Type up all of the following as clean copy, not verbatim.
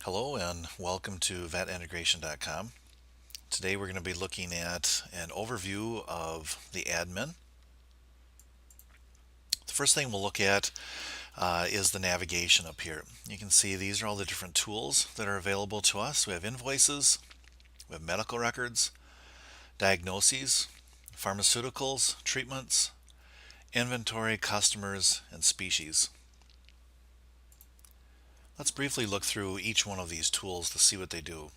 Hello and welcome to vetintegration.com. Today we're going to be looking at an overview of the admin. The first thing we'll look at is the navigation up here. You can see these are all the different tools that are available to us. We have invoices, we have medical records, diagnoses, pharmaceuticals, treatments, inventory, customers, and species. Let's briefly look through each one of these tools to see what they do.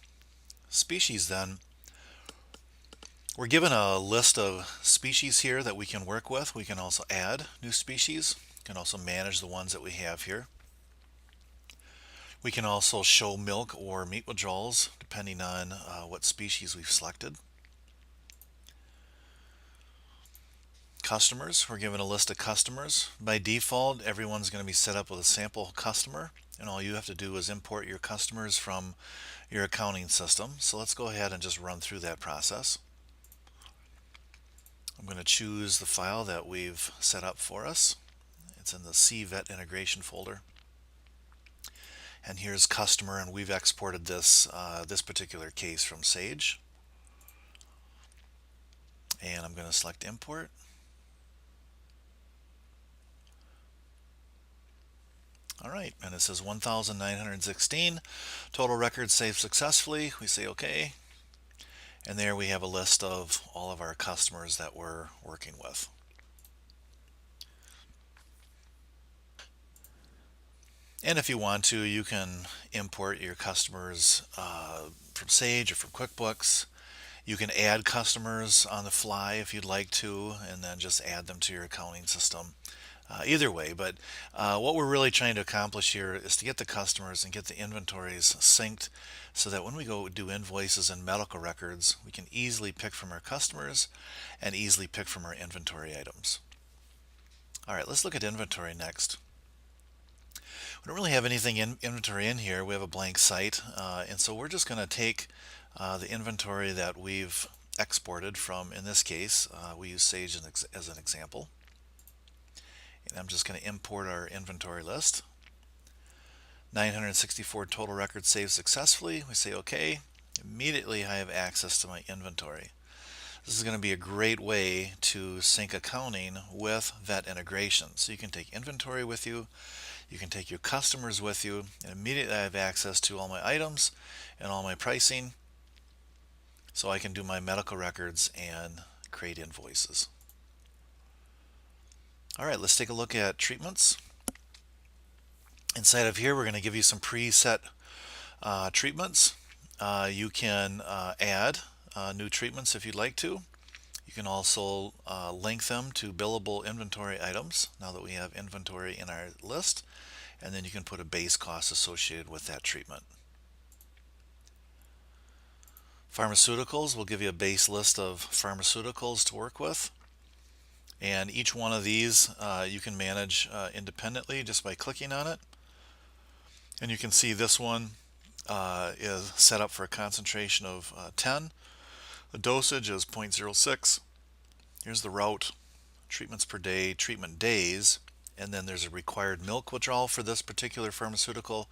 Species then. We're given a list of species here that we can work with. We can also add new species. We can also manage the ones that we have here. We can also show milk or meat withdrawals depending on what species we've selected. Customers, we're given a list of customers. By default, everyone's going to be set up with a sample customer, and all you have to do is import your customers from your accounting system. So let's go ahead and just run through that process. I'm going to choose the file that we've set up for us. It's in the C Vet integration folder. And here's customer, and we've exported this particular case from Sage. And I'm going to select import. All right, and it says 1,916 total records saved successfully. We say OK. And there we have a list of all of our customers that we're working with. And if you want to, you can import your customers from Sage or from QuickBooks. You can add customers on the fly if you'd like to, and then just add them to your accounting system. Either way, but what we're really trying to accomplish here is to get the customers and get the inventories synced so that when we go do invoices and medical records, we can easily pick from our customers and easily pick from our inventory items. All right, let's look at inventory next. We don't really have anything in inventory in here. We have a blank site, and so we're just going to take the inventory that we've exported from, in this case, we use Sage as an example. And I'm just going to import our inventory list. 964 total records saved successfully. We say OK. Immediately I have access to my inventory. This is going to be a great way to sync accounting with vet integration. So you can take inventory with you, you can take your customers with you, and immediately I have access to all my items and all my pricing. So I can do my medical records and create invoices. All right, let's take a look at treatments. Inside of here, we're going to give you some preset treatments. You can add new treatments if you'd like to. You can also link them to billable inventory items now that we have inventory in our list, and then you can put a base cost associated with that treatment. Pharmaceuticals will give you a base list of pharmaceuticals to work with. And each one of these you can manage independently just by clicking on it. And you can see this one is set up for a concentration of 10. The dosage is 0.06. Here's the route, treatments per day, treatment days, and then there's a required milk withdrawal for this particular pharmaceutical,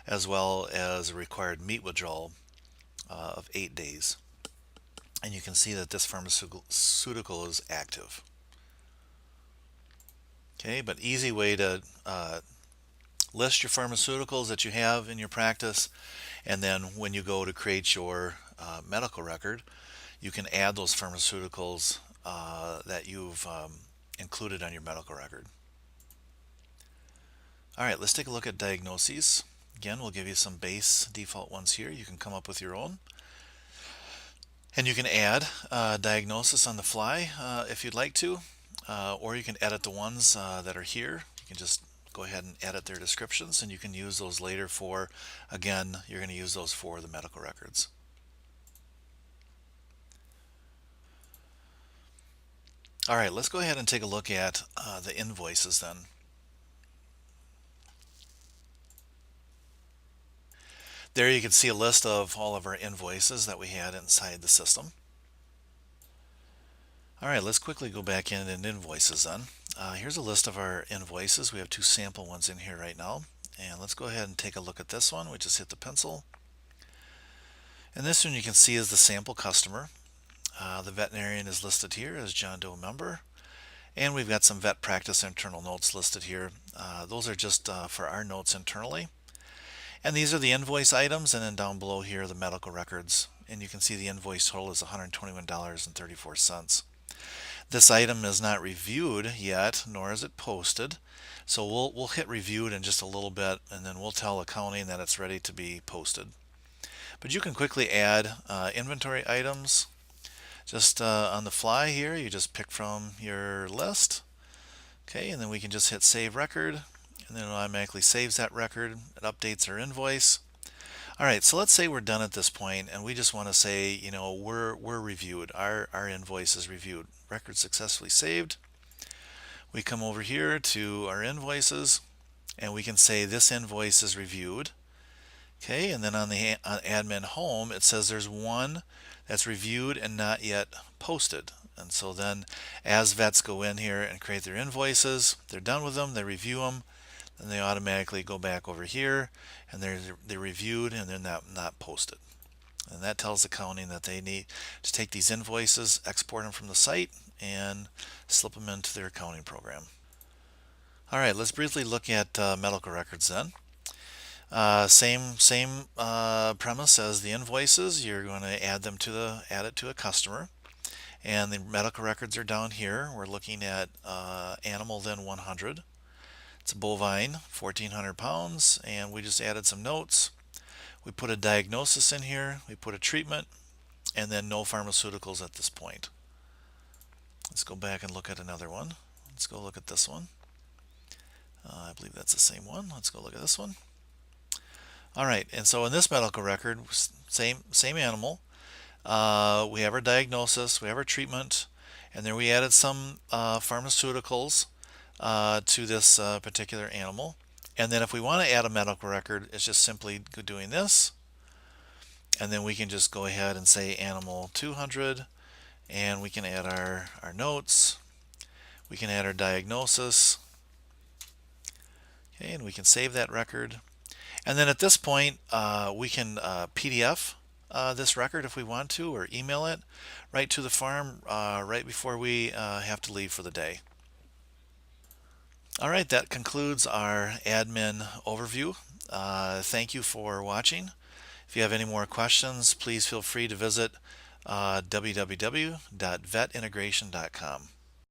as well as a required meat withdrawal of 8 days. And you can see that this pharmaceutical is active. Okay, but easy way to list your pharmaceuticals that you have in your practice, and then when you go to create your medical record, you can add those pharmaceuticals that you've included on your medical record. All right, let's take a look at diagnoses. Again, we'll give you some base default ones here. You can come up with your own. And you can add diagnosis on the fly if you'd like to, or you can edit the ones that are here. You can just go ahead and edit their descriptions, and you can use those later for, again, you're going to use those for the medical records. All right, let's go ahead and take a look at the invoices then. There you can see a list of all of our invoices that we had inside the system. All right, let's quickly go back in and invoices then. Here's a list of our invoices. We have two sample ones in here right now. And let's go ahead and take a look at this one. We just hit the pencil. And this one you can see is the sample customer. The veterinarian is listed here as John Doe member. And we've got some vet practice internal notes listed here. Those are just for our notes internally. And these are the invoice items, and then down below here are the medical records. And you can see the invoice total is $121.34. This item is not reviewed yet, nor is it posted. So we'll hit reviewed in just a little bit, and then we'll tell accounting that it's ready to be posted. But you can quickly add inventory items just on the fly here. You just pick from your list. Okay, and then we can just hit save record, and then it automatically saves that record. It updates our invoice. All right, so let's say we're done at this point, and we just want to say, you know, we're reviewed. Our invoice is reviewed. Record successfully saved. We come over here to our invoices, and we can say this invoice is reviewed. Okay, and then on the admin home, it says there's one that's reviewed and not yet posted. And so then as vets go in here and create their invoices, they're done with them, they review them, and they automatically go back over here and they're reviewed and they're not posted. And that tells accounting that they need to take these invoices, export them from the site, and slip them into their accounting program. All right, let's briefly look at medical records then. Same premise as the invoices. You're going to add it to a customer, and the medical records are down here. We're looking at animal then 100. It's a bovine, 1,400 pounds, and we just added some notes. We put a diagnosis in here. We put a treatment, and then no pharmaceuticals at this point. Let's go back and look at another one. Let's go look at this one. I believe that's the same one. Let's go look at this one. All right, and so in this medical record, same animal. We have our diagnosis, we have our treatment, and then we added some pharmaceuticals to this particular animal. And then if we want to add a medical record, it's just simply doing this, and then we can just go ahead and say animal 200, and we can add our notes. We can add our diagnosis. Okay, and we can save that record. And then at this point, we can PDF this record if we want to, or email it right to the farm right before we have to leave for the day. All right, that concludes our admin overview. Thank you for watching. If you have any more questions, please feel free to visit www.vetintegration.com.